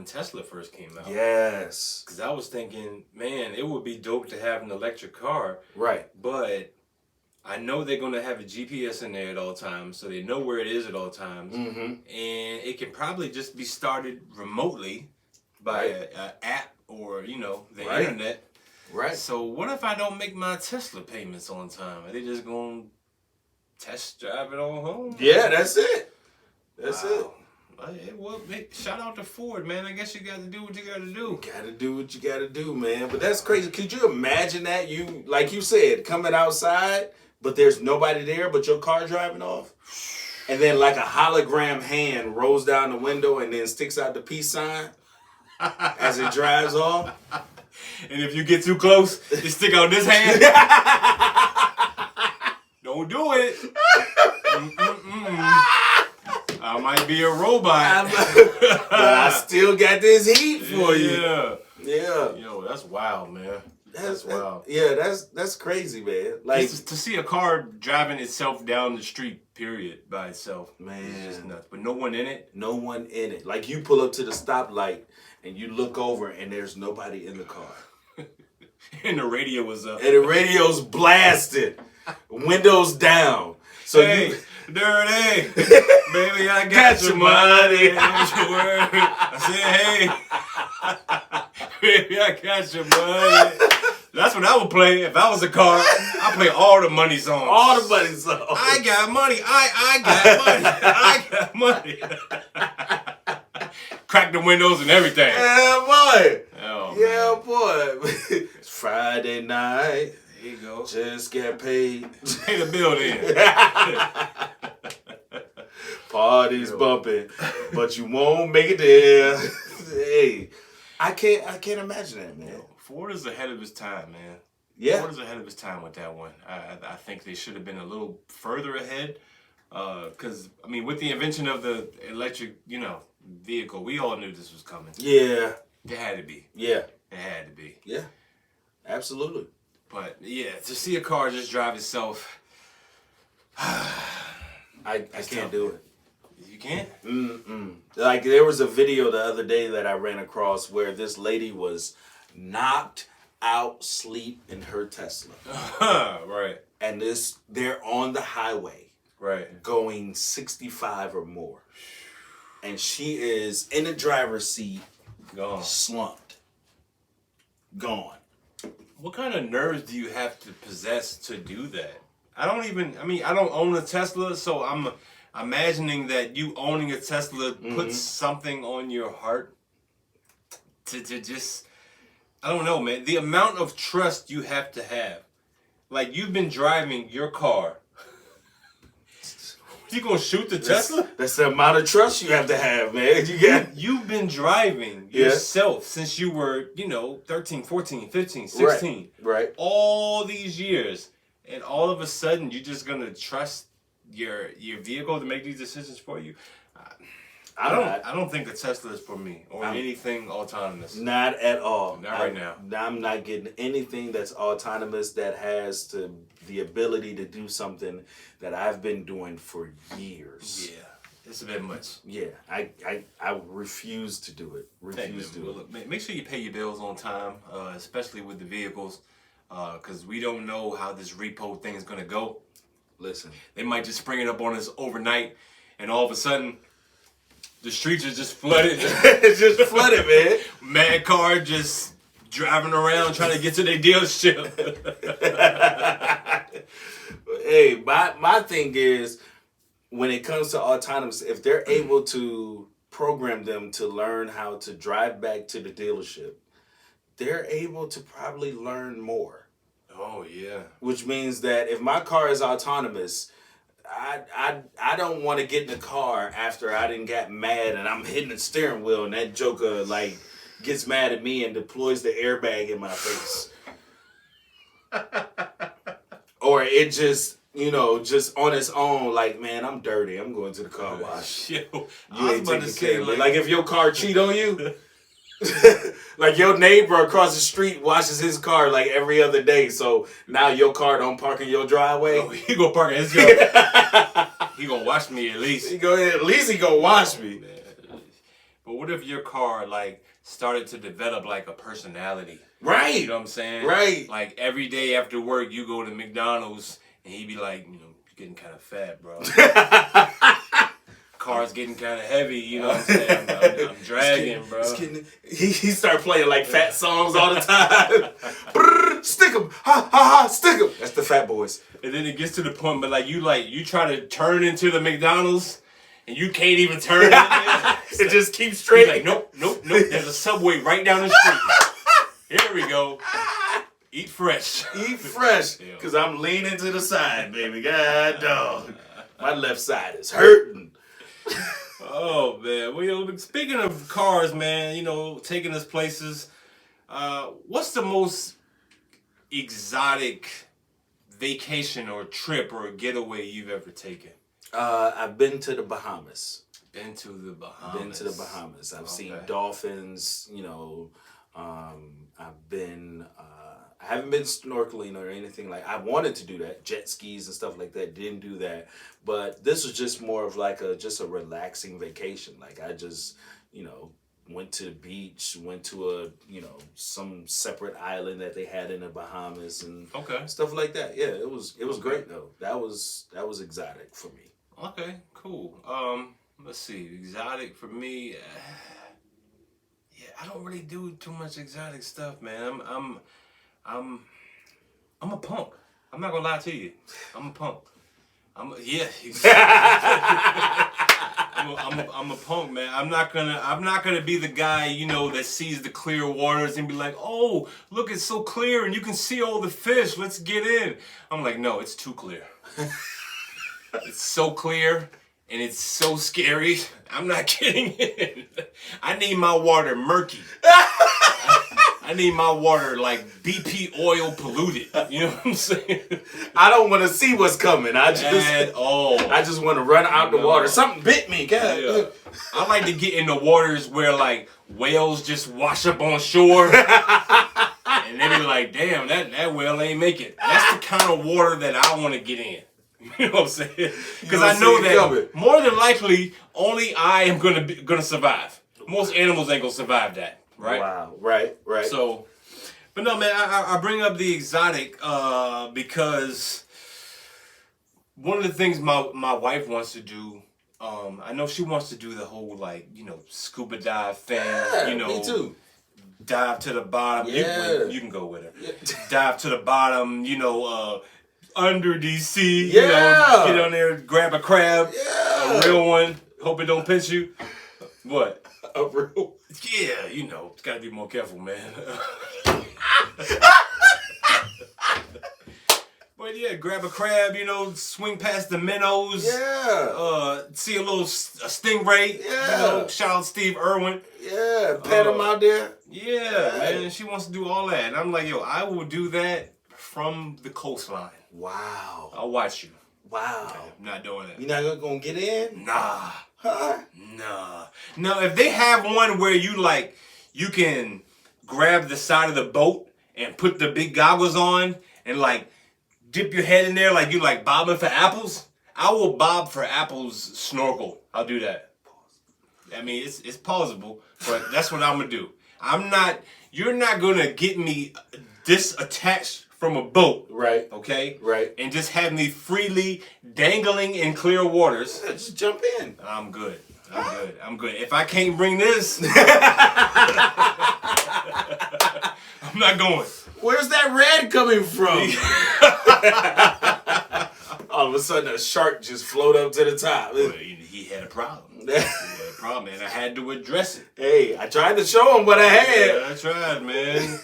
Tesla first came out. Yes. Because I was thinking, man, it would be dope to have an electric car. Right. But I know they're going to have a GPS in there at all times, so they know where it is at all times. Mm-hmm. And it can probably just be started remotely by an app or, you know, the internet. Right. So what if I don't make my Tesla payments on time? Are they just going to test drive it on home? Yeah, that's it. That's it. Well, shout out to Ford, man. I guess you got to do what you got to do. You got to do what you got to do, man. But that's crazy. Could you imagine that? You, like you said, coming outside, but there's nobody there but your car driving off? And then like a hologram hand rolls down the window and then sticks out the peace sign as it drives off. And if you get too close, you stick out this hand. Don't do it. I might be a robot. But I still got this heat for you. Yeah. Yo, that's wild, man. That's wild. Yeah, that's crazy, man. Like to see a car driving itself down the street, period, by itself. Man. It's just nuts. But no one in it? No one in it. Like you pull up to the stoplight and you look over and there's nobody in the car. And the radio was up. And the radio's blasted. Windows down. So hey, dirty. Baby, I got your money. I said, hey. Baby, I got your money. That's what I would play if I was a car. I play all the money songs. All the money songs. I got money. I got money. I got money. Crack the windows and everything. Yeah, boy. Oh, yeah, boy. It's Friday night. There you go. Just get paid. Pay the bill then. Party's bumping, but you won't make it there. Hey, I can't imagine that, man. Ford is ahead of his time, man. Yeah. Ford is ahead of his time with that one. I think they should have been a little further ahead. Because, I mean, with the invention of the electric, vehicle, we all knew this was coming. Yeah. It had to be. Yeah. It had to be. Yeah. Absolutely. But, yeah, to see a car just drive itself, I can't do it. You can't? Like, there was a video the other day that I ran across where this lady was knocked out sleep in her Tesla. Right. And they're on the highway. Right. Going 65 or more. And she is in the driver's seat. Gone. Slumped. Gone. What kind of nerves do you have to possess to do that? I don't own a Tesla, so I'm imagining that you owning a Tesla puts something on your heart to just, I don't know, man. The amount of trust you have to have. Like, you've been driving your car. You gonna shoot the Tesla? That's the amount of trust you have to have, man. You've been driving yourself since you were, 13, 14, 15, 16. Right. All these years. And all of a sudden, you're just gonna trust your vehicle to make these decisions for you? I don't think a Tesla is for me or anything autonomous. Not at all. Not right now. I'm not getting anything that's autonomous that has the ability to do something that I've been doing for years. Yeah, it's a bit much. Yeah, I refuse to do it. Refuse to do it. Look, make sure you pay your bills on time, especially with the vehicles, because we don't know how this repo thing is gonna go. Listen, they might just spring it up on us overnight, and all of a sudden, the streets are just flooded. It's just flooded, man. Mad car just driving around trying to get to their dealership. Hey, my thing is, when it comes to autonomous, if they're able to program them to learn how to drive back to the dealership, they're able to probably learn more. Oh, yeah. Which means that if my car is autonomous, I don't want to get in the car after I done got mad and I'm hitting the steering wheel and that joker gets mad at me and deploys the airbag in my face. Or it just, just on its own, like, man, I'm dirty. I'm going to the car wash. Yo, You ain't taking care of it. Like, if your car cheat on you, like your neighbor across the street washes his car like every other day, so now your car don't park in your driveway. Oh, he gonna park in his yard. He gonna wash me at least. At least he gonna wash me. Man. But what if your car like started to develop like a personality? Right. You know what I'm saying? Right. Like every day after work, you go to McDonald's and he be like, you're getting kind of fat, bro. Car's getting kind of heavy, you know what I'm saying? I'm dragging, bro. He start playing like fat songs all the time. Brrr, stick 'em, ha ha ha, stick 'em. That's the Fat Boys. And then it gets to the point, but you try to turn into the McDonald's and you can't even turn in there. It just keeps straight. He's like, nope. There's a Subway right down the street. Here we go. Eat fresh. Eat fresh. Because I'm leaning to the side, baby. God dog. My left side is hurting. Oh, man. Well, speaking of cars, man, taking us places, what's the most exotic vacation or trip or getaway you've ever taken? I've been to the Bahamas. Been to the Bahamas. I've seen dolphins, I've been... I haven't been snorkeling or anything like. I wanted to do that, jet skis and stuff like that. Didn't do that, but this was just more of like a relaxing vacation. Like I just, went to the beach, went to a some separate island that they had in the Bahamas and stuff like that. Yeah, it was great though. That was exotic for me. Okay, cool. Let's see, exotic for me. I don't really do too much exotic stuff, man. I'm a punk. I'm not gonna lie to you. I'm a punk. I'm a punk, man. I'm not gonna be the guy, that sees the clear waters and be like, oh, look, it's so clear and you can see all the fish. Let's get in. I'm like, no, it's too clear. It's so clear and it's so scary. I'm not getting in. I need my water murky. I need my water like BP oil polluted. You know what I'm saying? I don't want to see what's coming. I just want to run out the water. Something bit me. God. Yeah. I like to get in the waters where like whales just wash up on shore. And they be like, damn, that whale ain't make it. That's the kind of water that I want to get in. You know what I'm saying? Because I know that more than likely only I am gonna survive. Most animals ain't gonna survive that. Right. Wow. Right. So, but no, man, I bring up the exotic because one of the things my wife wants to do, I know she wants to do the whole like scuba dive thing. Me too. Dive to the bottom. Yeah. You can go with her. Yeah. Dive to the bottom. Under DC. Yeah. Get on there, grab a crab. Yeah. A real one. Hope it don't pinch you. What? A real. Yeah, gotta be more careful, man. But yeah, grab a crab, swing past the minnows. Yeah. See a little stingray. Yeah. Shout out Steve Irwin. Yeah, pet him out there. Yeah, man. She wants to do all that. And I'm like, yo, I will do that from the coastline. Wow. I'll watch you. Wow. I'm not doing that. You're not gonna get in? Nah. Huh? Nah. No, if they have one where you can grab the side of the boat and put the big goggles on and dip your head in there like you bobbing for apples, I will bob for apples snorkel. I'll do that. I mean, it's plausible, but that's what I'm gonna do. You're not gonna get me disattached from a boat. Right. Okay? Right. And just have me freely dangling in clear waters. Yeah, just jump in. I'm good. I'm good. If I can't bring this, I'm not going. Where's that red coming from? All of a sudden, a shark just float up to the top. Well, he had a problem. And I had to address it. Hey, I tried to show him what I had. Yeah, I tried, man.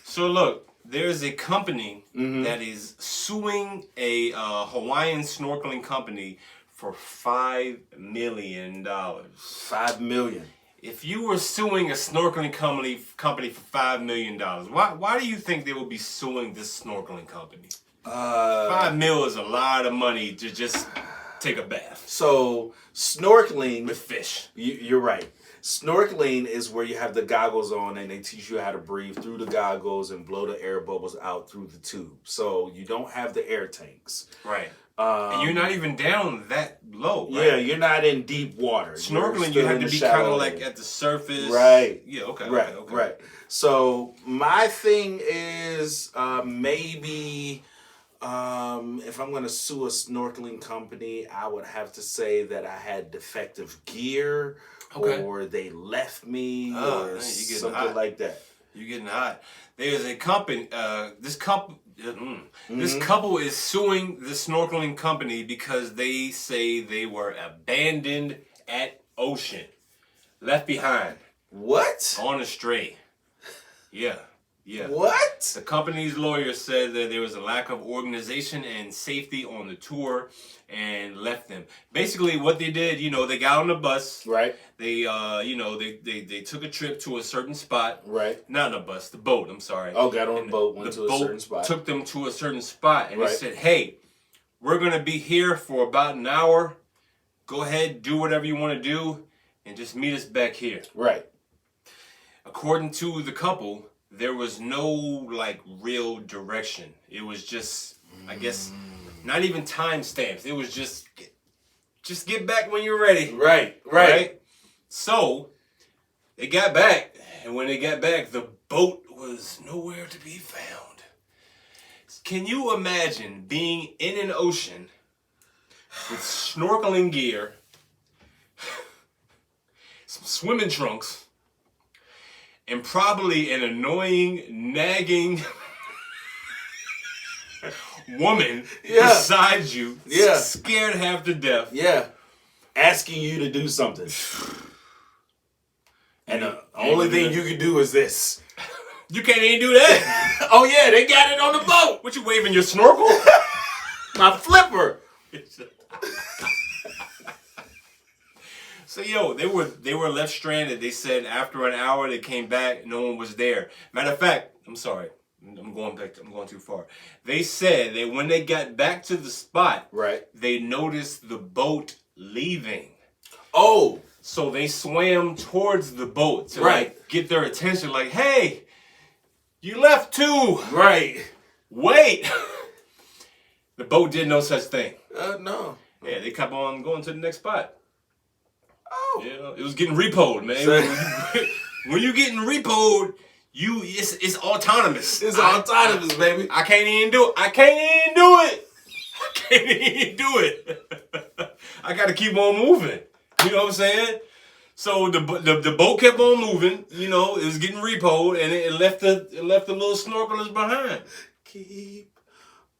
So look, there's a company that is suing a Hawaiian snorkeling company for $5 million. $5 million. If you were suing a snorkeling company for $5 million, why do you think they would be suing this snorkeling company? $5 million is a lot of money to just take a bath. So snorkeling with fish. You're right. Snorkeling is where you have the goggles on and they teach you how to breathe through the goggles and blow the air bubbles out through the tube. So you don't have the air tanks. Right. And you're not even down that low, right? Yeah, you're not in deep water. Snorkeling, you have to be kind of like at the surface. Right. Yeah, okay. Right. So my thing is maybe if I'm going to sue a snorkeling company, I would have to say that I had defective gear or they left me or something like that. You're getting hot. There's a company, this couple is suing the snorkeling company because they say they were abandoned at ocean, left behind. What? On a stray. Yeah. What? The company's lawyer said that there was a lack of organization and safety on the tour and left them. Basically, what they did, they got on the bus. Right. They, they took a trip to a certain spot. Right. Not a bus, the boat, I'm sorry. Oh, got on the boat, went to a certain spot. Took them to a certain spot and they said, hey, we're going to be here for about an hour. Go ahead, do whatever you want to do and just meet us back here. Right. According to the couple, there was no real direction. It was just, I guess, not even time stamps. It was just get back when you're ready. Right. So they got back, and when they got back, the boat was nowhere to be found. Can you imagine being in an ocean with snorkeling gear, some swimming trunks, and probably an annoying, nagging woman beside you, scared half to death. Yeah, asking you to do something. And the only thing you can do is this. You can't even do that. Oh yeah, they got it on the boat. What, you waving your snorkel? My flipper. So they were left stranded. They said after an hour they came back, no one was there. Matter of fact, I'm sorry, I'm going too far. They said that when they got back to the spot, they noticed the boat leaving. Oh, so they swam towards the boat to get their attention. Like, hey, you left too. Right. Wait. The boat did no such thing. No. Yeah, they kept on going to the next spot. Oh. Yeah, it was getting repoed, man. When you getting repoed, it's autonomous. It's autonomous, baby. I can't even do it. I gotta keep on moving. You know what I'm saying? So the boat kept on moving. It was getting repoed, and it left the little snorkelers behind. Keep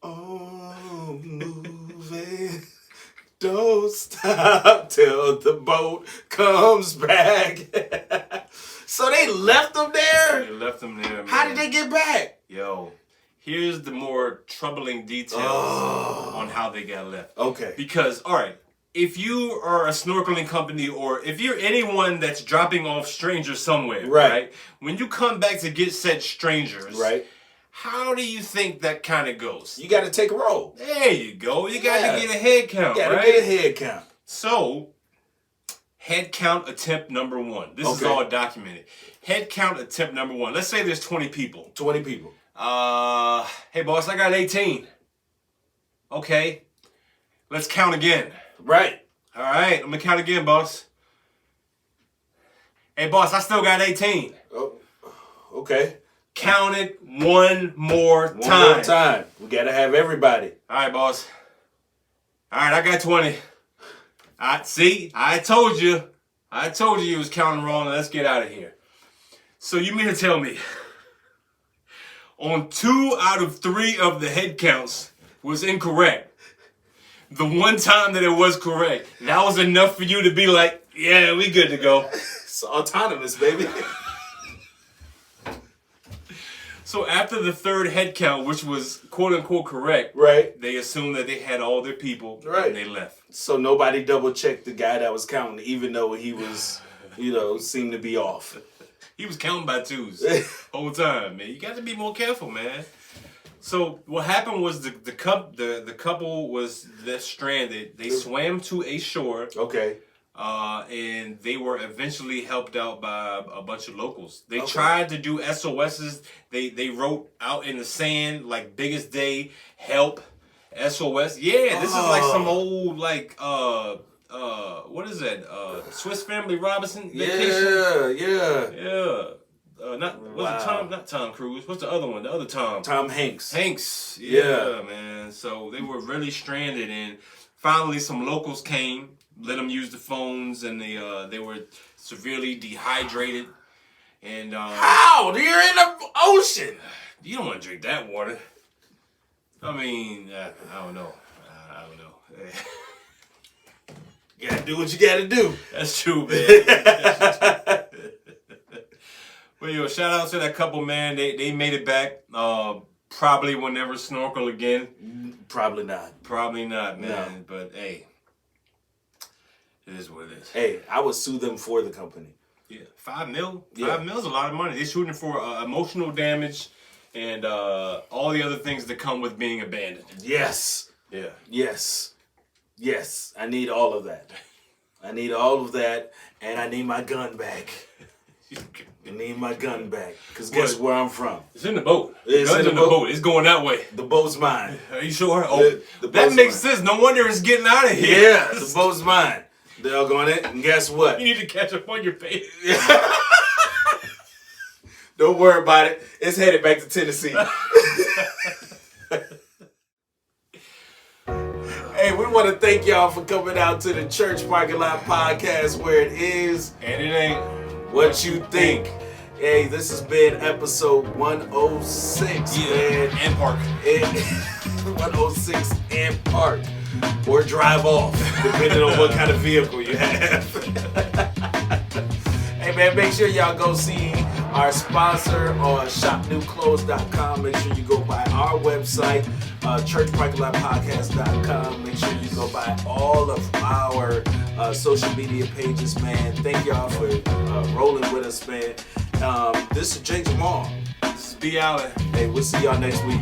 on moving. Don't stop till the boat comes back. So they left them there? They left them there, man. How did they get back? Yo, here's the more troubling details on how they got left. Okay. Because, all right, if you are a snorkeling company or if you're anyone that's dropping off strangers somewhere, right? When you come back to get said strangers, how do you think that kind of goes? You got to take a roll. There you go. You got to get a head count, You got to get a head count. So, head count attempt number 1. This is all documented. Head count attempt number 1. Let's say there's 20 people. 20 people. Hey, boss, I got 18. Okay. Let's count again. Right. All right. I'm going to count again, boss. Hey, boss, I still got 18. Oh, okay. Count it one more time. One more time. We got to have everybody. All right, boss. All right, I got 20. See, I told you you was counting wrong. Let's get out of here. So you mean to tell me on 2 out of 3 of the head counts was incorrect? The one time that it was correct, that was enough for you to be like, yeah, we good to go. It's autonomous, baby. So after the 3rd head count, which was quote unquote correct, they assumed that they had all their people and they left. So nobody double checked the guy that was counting, even though he seemed to be off. He was counting by twos whole time, man. You got to be more careful, man. So what happened was the couple was left stranded. They swam to a shore. Okay. And they were eventually helped out by a bunch of locals. They tried to do SOSs. They wrote out in the sand like biggest day, help, SOS. Yeah, this is like some old what is that? Swiss Family Robinson Vacation? Yeah. Not Tom Cruise. What's the other one? The other Tom. Tom Hanks. Yeah, man. So they were really stranded, and finally some locals came, let them use the phones, and they were severely dehydrated. And how? You're in the ocean. You don't want to drink that water. I mean, I don't know. You gotta do what you gotta do. That's true, man. Well, shout out to that couple, man. They made it back. Probably will never snorkel again. Probably not, man. No. But hey, it is what it is. Hey, I would sue them for the company. Yeah, $5 million. Yeah. $5 million is a lot of money. They're shooting for emotional damage and all the other things that come with being abandoned. Yes. Yeah. Yes. I need all of that. And I need my gun back. I need my gun back. Because guess where I'm from? It's in the boat. It's in the boat. It's going that way. The boat's mine. Are you sure? Oh, that makes sense. No wonder it's getting out of here. Yeah, the boat's mine. They're all going in, and guess what? You need to catch up on your pace. Don't worry about it. It's headed back to Tennessee. Hey, we want to thank y'all for coming out to the Church Parking Lot Podcast, where it is and it ain't what you think. Hey, this has been episode 106, man. And park. 106 and park. Or drive off, depending on what kind of vehicle you have. Hey, man, make sure y'all go see our sponsor on shopnewclothes.com. Make sure you go by our website, churchparkinglotpodcast.com. Make sure you go by all of our social media pages, man. Thank y'all for rolling with us, man. This is Jay Jamal. This is B. Allen. Hey, we'll see y'all next week.